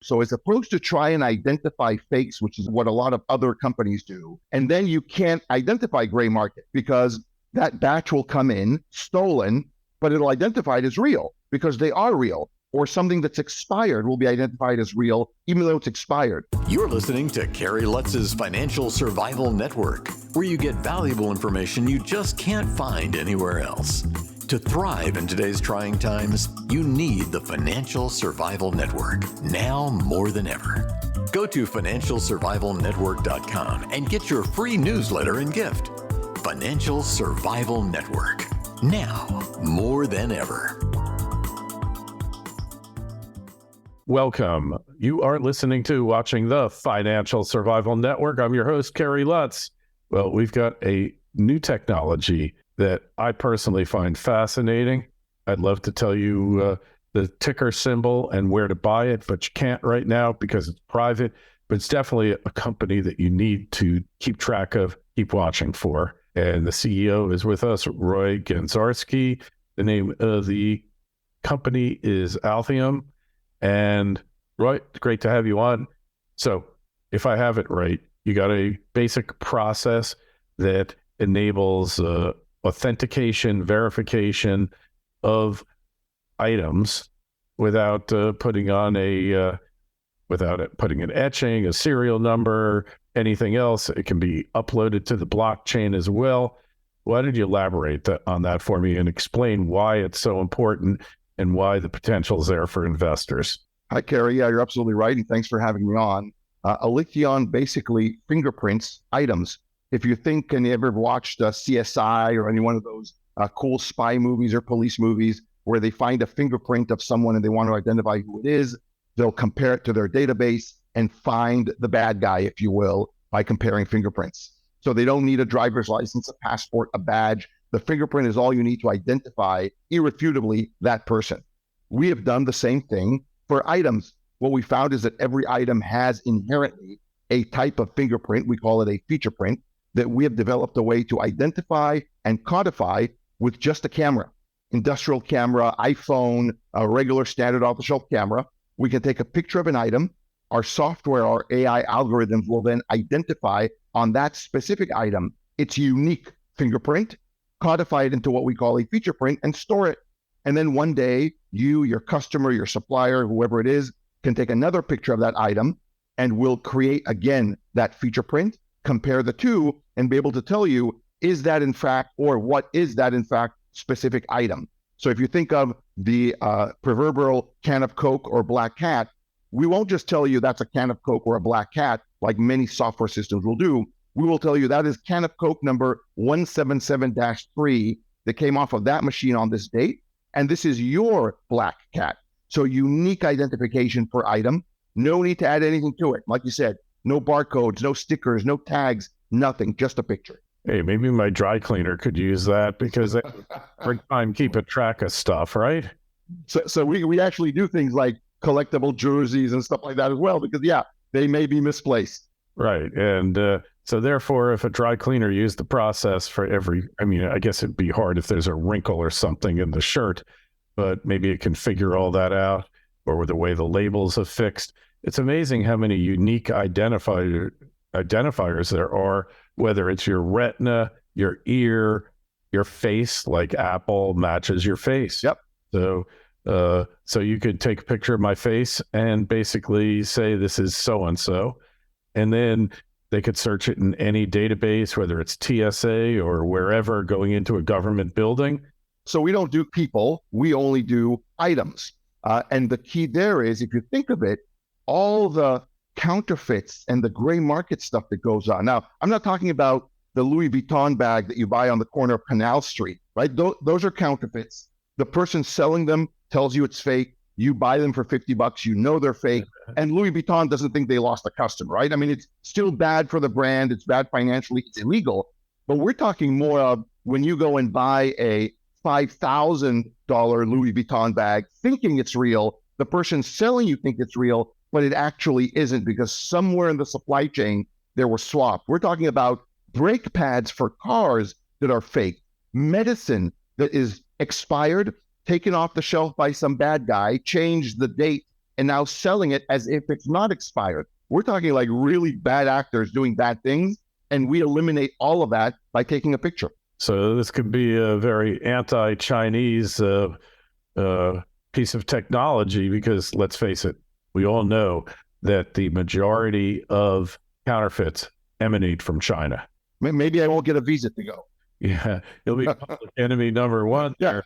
So as opposed to try and identify fakes, which is what a lot of other companies do, and then you can't identify gray market because that batch will come in stolen, but it'll identify it as real because they are real. Or something that's expired will be identified as real, even though it's expired. You're listening to Kerry Lutz's Financial Survival Network, where you get valuable information you just can't find anywhere else. To thrive in today's trying times, you need the Financial Survival Network, now more than ever. Go to financialsurvivalnetwork.com and get your free newsletter and gift. Financial Survival Network, now more than ever. Welcome. You are listening to watching the Financial Survival Network. I'm your host, Kerry Lutz. Well, we've got a new technology that I personally find fascinating. I'd love to tell you the ticker symbol and where to buy it, but you can't right now because it's private. But it's definitely a company that you need to keep track of, keep watching for. And the CEO is with us, Roei Ganzarski. The name of the company is Alithieon. And Roei, great to have you on. So if I have it right, you got a basic process that enables authentication, verification of items without putting on putting an etching, a serial number, anything else. It can be uploaded to the blockchain as well. Why don't you elaborate on that for me and explain why it's so important and why the potential is there for investors? Hi, Kerry. Yeah, you're absolutely right. And thanks for having me on. Alithieon basically fingerprints items. If you think and you ever watched CSI or any one of those cool spy movies or police movies where they find a fingerprint of someone and they want to identify who it is, they'll compare it to their database and find the bad guy, if you will, by comparing fingerprints. So they don't need a driver's license, a passport, a badge. The fingerprint is all you need to identify irrefutably that person. We have done the same thing for items. What we found is that every item has inherently a type of fingerprint. We call it a feature print that we have developed a way to identify and codify with just a camera, industrial camera, iPhone, a regular standard off-the-shelf camera. We can take a picture of an item. Our software, our AI algorithms will then identify on that specific item its unique fingerprint, codify it into what we call a feature print, and store it. And then one day, you, your customer, your supplier, whoever it is, can take another picture of that item and we'll create, again, that feature print, compare the two, and be able to tell you, is that in fact, or what is that in fact, specific item? So if you think of the proverbial can of Coke or black cat, we won't just tell you that's a can of Coke or a black cat, like many software systems will do. We will tell you that is can of Coke number 177-3 that came off of that machine on this date. And this is your black cat. So unique identification per item. No need to add anything to it. Like you said, no barcodes, no stickers, no tags, nothing, just a picture. Hey, maybe my dry cleaner could use that because every time keeping track of stuff, right? So we actually do things like collectible jerseys and stuff like that as well, because yeah, they may be misplaced. Right. And so therefore, if a dry cleaner used the process for I guess it'd be hard if there's a wrinkle or something in the shirt, but maybe it can figure all that out, or with the way the labels are fixed. It's amazing how many unique identifiers there are, whether it's your retina, your ear, your face, like Apple matches your face. Yep. So you could take a picture of my face and basically say, this is so-and-so. And then they could search it in any database, whether it's TSA or wherever, going into a government building. So we don't do people, we only do items. And the key there is, if you think of it, all the counterfeits and the gray market stuff that goes on. Now, I'm not talking about the Louis Vuitton bag that you buy on the corner of Canal Street, right? Those are counterfeits. The person selling them tells you it's fake. You buy them for $50, you know they're fake. And Louis Vuitton doesn't think they lost a customer, right? I mean, it's still bad for the brand. It's bad financially. It's illegal. But we're talking more of when you go and buy a $5,000 Louis Vuitton bag thinking it's real, the person selling you think it's real, but it actually isn't because somewhere in the supply chain, there was swap. We're talking about brake pads for cars that are fake, medicine that is expired, taken off the shelf by some bad guy, changed the date and now selling it as if it's not expired. We're talking like really bad actors doing bad things, and we eliminate all of that by taking a picture. So this could be a very anti-Chinese piece of technology, because let's face it, we all know that the majority of counterfeits emanate from China. Maybe I won't get a visa to go. Yeah, you'll be public enemy number one. Yeah,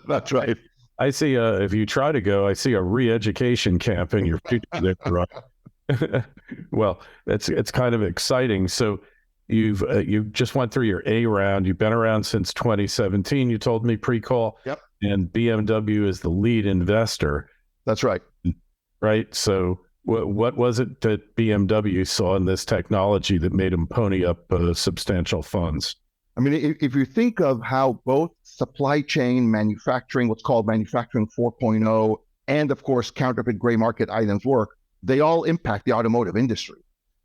that's right. I see, if you try to go, I see a re-education camp in your future there, right? Well, it's kind of exciting. So you just went through your A round. You've been around since 2017. You told me pre-call. Yep. And BMW is the lead investor. That's right. Right. So what was it that BMW saw in this technology that made them pony up substantial funds? I mean, if you think of how both supply chain manufacturing, what's called manufacturing 4.0, and of course, counterfeit gray market items work, they all impact the automotive industry.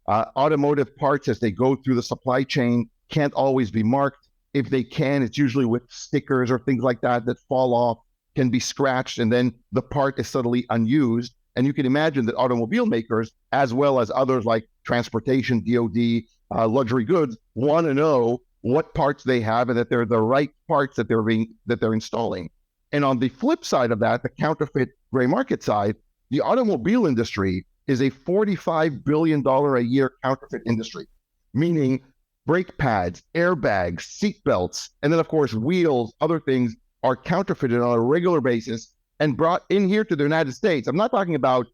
Automotive parts, as they go through the supply chain, can't always be marked. If they can, it's usually with stickers or things like that fall off, can be scratched, and then the part is suddenly unused. And you can imagine that automobile makers, as well as others like transportation, DoD, luxury goods, want to know what parts they have and that they're the right parts that they're installing. And on the flip side of that, the counterfeit gray market side, the automobile industry is a $45 billion a year counterfeit industry, meaning brake pads, airbags, seat belts, and then of course wheels, other things are counterfeited on a regular basis and brought in here to the United States. I'm not talking about,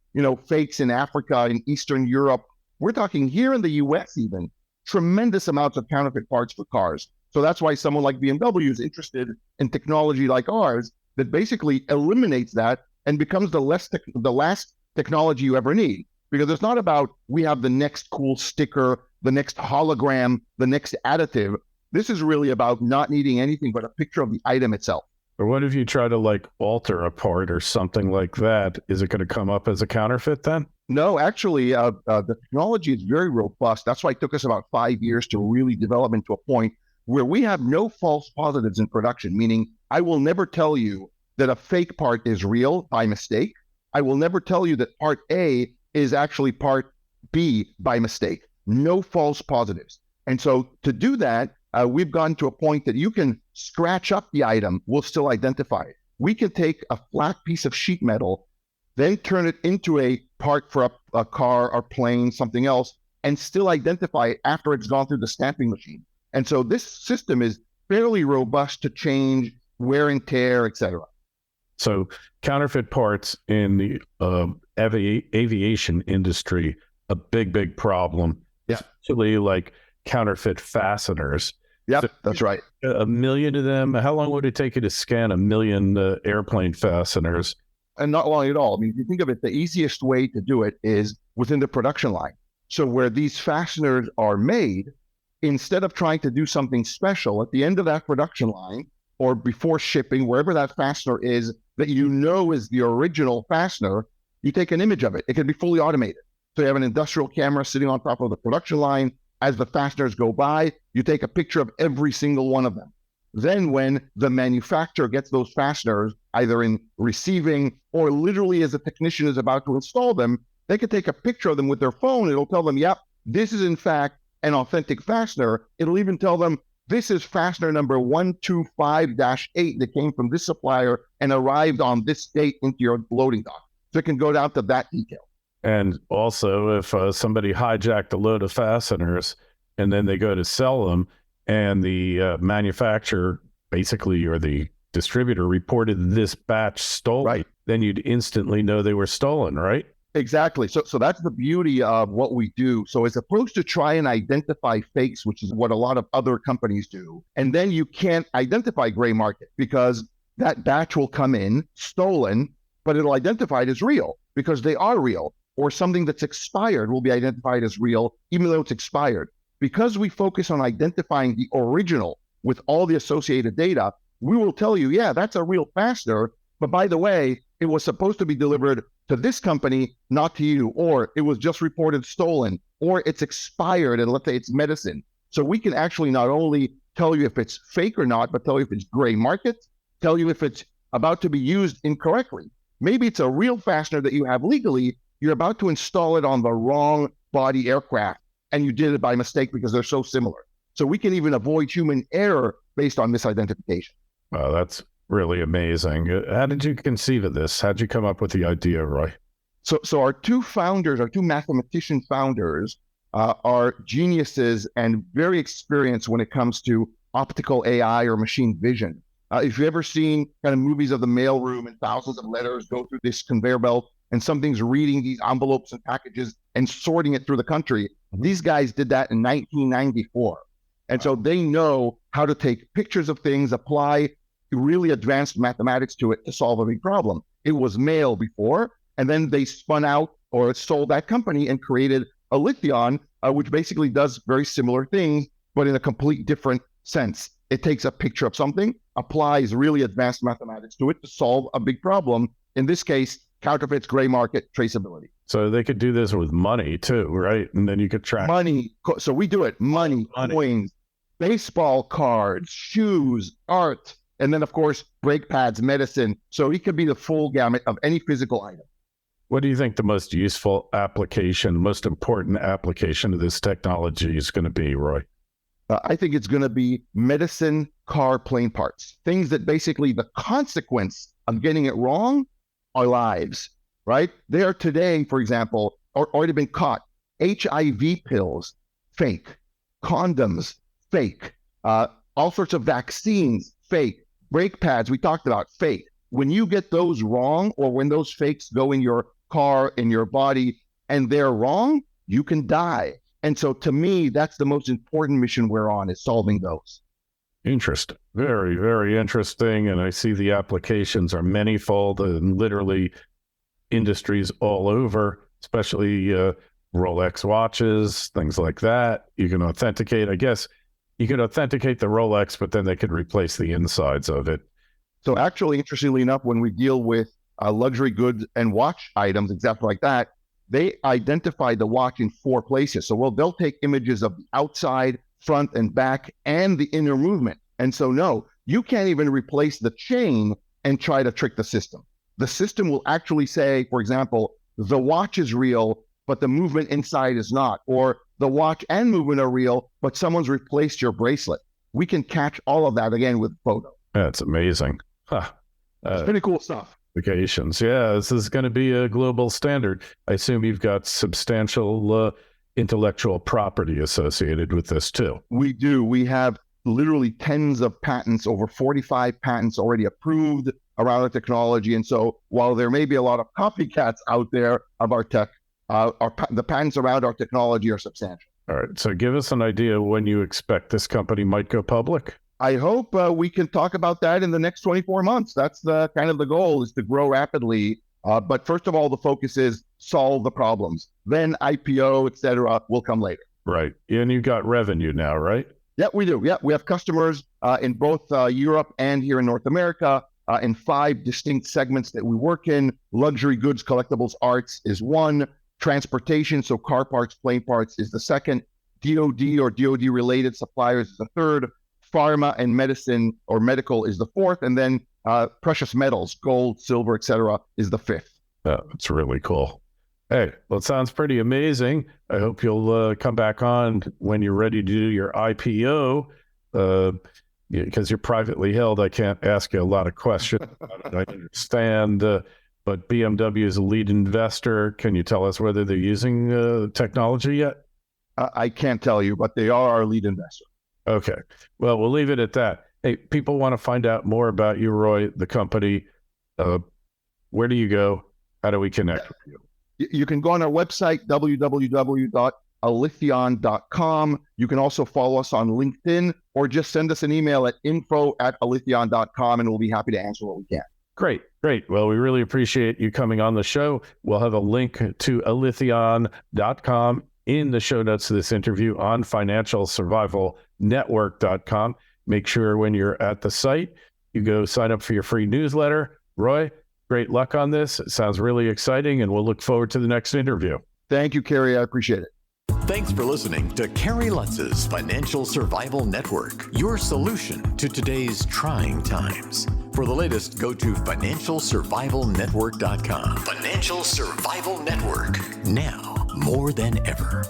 fakes in Africa, in Eastern Europe. We're talking here in the US even, tremendous amounts of counterfeit parts for cars. So that's why someone like BMW is interested in technology like ours that basically eliminates that and becomes the last technology you ever need. Because it's not about we have the next cool sticker, the next hologram, the next additive. This is really about not needing anything but a picture of the item itself. Or what if you try to alter a part or something like that? Is it going to come up as a counterfeit then? No, actually, the technology is very robust. That's why it took us about 5 years to really develop into a point where we have no false positives in production, meaning I will never tell you that a fake part is real by mistake. I will never tell you that part A is actually part B by mistake. No false positives. And so to do that, we've gotten to a point that you can scratch up the item, we'll still identify it. We can take a flat piece of sheet metal, then turn it into a part for a car or plane, something else, and still identify it after it's gone through the stamping machine. And so this system is fairly robust to change, wear and tear, etc. So counterfeit parts in the aviation industry, a big problem. Yeah. Especially like counterfeit fasteners. Yeah, so that's right. 1 million of them. How long would it take you to scan 1 million airplane fasteners? And not long at all. I mean, if you think of it, the easiest way to do it is within the production line. So where these fasteners are made, instead of trying to do something special at the end of that production line or before shipping, wherever that fastener is that is the original fastener, you take an image of it. It can be fully automated. So you have an industrial camera sitting on top of the production line. As the fasteners go by, you take a picture of every single one of them. Then when the manufacturer gets those fasteners, either in receiving or literally as a technician is about to install them, they can take a picture of them with their phone. It'll tell them, yep, this is in fact an authentic fastener. It'll even tell them, this is fastener number 125-8 that came from this supplier and arrived on this date into your loading dock. So it can go down to that detail. And also, if somebody hijacked a load of fasteners and then they go to sell them and the manufacturer basically or the distributor reported this batch stolen, right, then you'd instantly know they were stolen, right? Exactly. So that's the beauty of what we do. So as opposed to try and identify fakes, which is what a lot of other companies do, and then you can't identify gray market because that batch will come in stolen, but it'll identify it as real because they are real. Or something that's expired will be identified as real, even though it's expired. Because we focus on identifying the original with all the associated data, we will tell you, yeah, that's a real fastener, but by the way, it was supposed to be delivered to this company, not to you, or it was just reported stolen, or it's expired, and let's say it's medicine. So we can actually not only tell you if it's fake or not, but tell you if it's gray market, tell you if it's about to be used incorrectly. Maybe it's a real fastener that you have legally. You're about to install it on the wrong body aircraft, and you did it by mistake because they're so similar. So we can even avoid human error based on misidentification. Wow, that's really amazing. How did you conceive of this? How'd you come up with the idea, Roy? So our two mathematician founders, are geniuses and very experienced when it comes to optical AI or machine vision. If you've ever seen kind of movies of the mailroom and thousands of letters go through this conveyor belt and something's reading these envelopes and packages and sorting it through the country, these guys did that in 1994. And so they know how to take pictures of things, apply really advanced mathematics to it to solve a big problem. It was mail before, and then they spun out or sold that company and created Alithieon, which basically does very similar things, but in a complete different sense. It takes a picture of something, applies really advanced mathematics to it to solve a big problem. In this case, counterfeits, gray market, traceability. So they could do this with money too, right? And then you could track money. So we do it. Money, coins, baseball cards, shoes, art, and then of course, brake pads, medicine. So it could be the full gamut of any physical item. What do you think the most useful application, most important application of this technology is going to be, Roy? I think it's going to be medicine, car, plane parts, things that basically the consequence of getting it wrong are lives, right? They are today, for example, already been caught. HIV pills, fake. Condoms, fake. All sorts of vaccines, fake. Brake pads, we talked about, fake. When you get those wrong, or when those fakes go in your car, in your body, and they're wrong, you can die. And so to me, that's the most important mission we're on, is solving those. Interesting. Very, very interesting. And I see the applications are manyfold and literally industries all over, especially Rolex watches, things like that. You can authenticate, I guess you can authenticate the Rolex, but then they could replace the insides of it. So actually, interestingly enough, when we deal with luxury goods and watch items, exactly like that, they identify the watch in 4 places. So they'll take images of the outside, front and back, and the inner movement. And so no, you can't even replace the chain and try to trick the system. The system will actually say, for example, the watch is real, but the movement inside is not. Or the watch and movement are real, but someone's replaced your bracelet. We can catch all of that again with photo. That's amazing. Huh. It's pretty cool stuff. Applications. Yeah, this is going to be a global standard. I assume you've got substantial intellectual property associated with this too. We do. We have literally tens of patents, over 45 patents already approved around our technology. And so while there may be a lot of copycats out there of our tech, the patents around our technology are substantial. All right. So give us an idea when you expect this company might go public. I hope we can talk about that in the next 24 months. That's the kind of the goal, is to grow rapidly. But first of all, the focus is solve the problems. Then IPO, et cetera, will come later. Right. And you've got revenue now, right? Yeah, we do. Yeah, we have customers in both Europe and here in North America in 5 distinct segments that we work in. Luxury goods, collectibles, arts is one. Transportation, so car parts, plane parts is the second. DoD or DoD related suppliers is the third. Pharma and medicine or medical is the fourth, and then precious metals, gold, silver, etc., is the fifth. That's really cool. Hey, well, it sounds pretty amazing. I hope you'll come back on when you're ready to do your IPO, because you're privately held. I can't ask you a lot of questions. I understand, but BMW is a lead investor. Can you tell us whether they're using technology yet? I can't tell you, but they are our lead investor. Okay. Well, we'll leave it at that. Hey, people want to find out more about you, Roy, the company. Where do you go? How do we connect with you? You can go on our website, www.alithieon.com. You can also follow us on LinkedIn, or just send us an email at info@alithieon.com, and we'll be happy to answer what we can. Great. Well, we really appreciate you coming on the show. We'll have a link to alithieon.com in the show notes of this interview on financialsurvivalnetwork.com. Make sure when you're at the site, you go sign up for your free newsletter. Roy, great luck on this. It sounds really exciting, and we'll look forward to the next interview. Thank you, Kerry. I appreciate it. Thanks Thanks for listening to Kerry Lutz's Financial Survival Network, your solution to today's trying times. For the latest, go to financialsurvivalnetwork.com. Financial Survival Network, now more than ever.